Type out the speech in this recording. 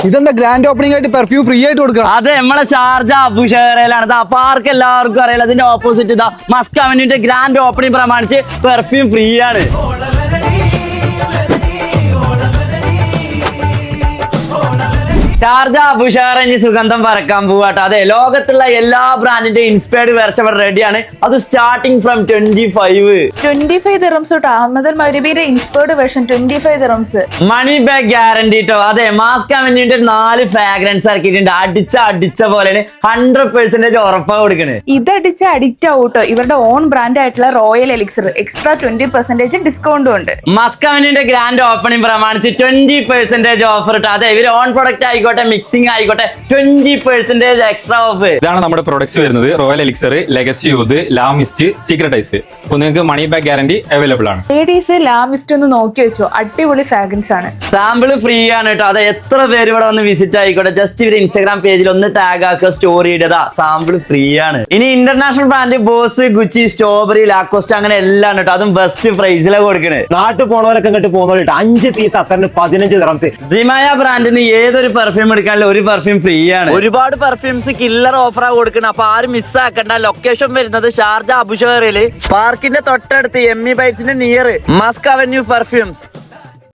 ഇതെന്താ grand opening ആയിട്ട് perfume free ആയിട്ട് കൊടുക്കാം? അതെ, നമ്മളെ ഷാർജ അബുഷേറയിലാണ്. പാർക്ക് എല്ലാവർക്കും അറിയാലോ. അതിന്റെ ഓപ്പോസിറ്റ് ഇതാ മസ്ക് അവന്യൂന്റെ ഗ്രാൻഡ് ഓപ്പണിംഗ് പ്രമാണിച്ച് പെർഫ്യൂം ഫ്രീ ആണ്. ഷാർജ അബുഷേറിന് സുഗന്ധം പറക്കാൻ പോവാട്ടോ. അതെ, ലോകത്തുള്ള എല്ലാ ബ്രാൻഡിന്റെ ഇൻസ്പയർഡ് വേർഷൻ ഇവിടെ റെഡിയാണ്. അത് സ്റ്റാർട്ടിംഗ് ഫ്രം 25 ദിറംസ് തൊട്ട് അഹമ്മദ് മഗ്രിബിയുടെ inspired version 25 dirhams. Money back guarantee ട്ടോ. അതെ, മാസ്ക് അവന്യൂന്റെ 4 ഫ്രാഗ്രൻസ് ഇറക്കിയിട്ടുണ്ട്. അടിച്ച പോലെയാണ്. 100% ഉറപ്പാ കൊടുക്കണേ. ഇതടിച്ച് അഡിക്റ്റ് ആവൂട്ടോ. ഇവരുടെ ഓൺ ബ്രാൻഡ് ആയിട്ടുള്ള റോയൽ എലിക്സർ എക്സ്ട്രാ 20% ഡിസ്കൗണ്ടും ഉണ്ട്. മസ്ക് അവന്യൂന്റെ ഗ്രാൻഡ് ഓപ്പണിംഗ് പ്രമാണിച്ച് 20% ഓഫർ ഇട്ടോ. അതെ, ഇവര് ഓൺ പ്രൊഡക്റ്റ് ആയിക്കോട്ടെ, മിക്സിംഗ് ആയിക്കോട്ടെ, 20% എക്സ്ട്രാ ഓഫ്. ഇതാണ് നമ്മുടെ പ്രൊഡക്ട്സ് വരുന്നത്. റോയൽ എലിക്സർ, ലെഗസി യൂത്ത്, ലാമിസ്റ്റ്, സീക്രട്ടൈസ്. നിങ്ങൾക്ക് മണി ബാക്ക് ഗ്യാരണ്ടി അവൈലബിൾ ആണ്. ലേഡീസ് ലാമിസ്റ്റ് ഒന്ന് നോക്കി വെച്ചോ, അടിപൊളി ഫ്രാഗ്രൻസ് ആണ്. സാമ്പിൾ ഫ്രീ ആണ് കേട്ടോ. അതെ, എത്ര പേര് ഇവിടെ വന്ന് വിസിറ്റ് ആയിക്കോട്ടെ, ജസ്റ്റ് ഇവര് ഇൻസ്റ്റാഗ്രാം പേജിൽ ഒന്ന് ടാഗ് ആക്കുക, സ്റ്റോറി ഇടുക, സാമ്പിൾ ഫ്രീ ആണ്. ഇനി international brand Boss, Gucci, Strawberry, Lacoste അങ്ങനെ എല്ലാം കേട്ടോ. അതും ബെസ്റ്റ് പ്രൈസിലാണ് കൊടുക്കണേ. നാട്ടിൽ പോണവരൊക്കെ ഇങ്ങോട്ട് പോകുന്നവരുണ്ട്. 5 പീസ് അത്തറിന് 15 ദിറംസ്. സിമായ ബ്രാൻഡിന് ഏതൊരു പെർഫ്യൂം എടുക്കാനുള്ള ഒരു പെർഫ്യൂം ഫ്രീ ആണ്. ഒരുപാട് പെർഫ്യൂംസ് കില്ലർ ഓഫറാ കൊടുക്കുന്നത്. അപ്പൊ ആരും മിസ്സാക്കണ്ട. ലൊക്കേഷൻ വരുന്നത് ഷാർജ അബുഷേറില്, പാർക്കിന്റെ തൊട്ടടുത്ത് എമ്മി ബൈറ്റ്സിന്റെ നിയർ മസ്ക് അവന്യൂ പെർഫ്യൂംസ്.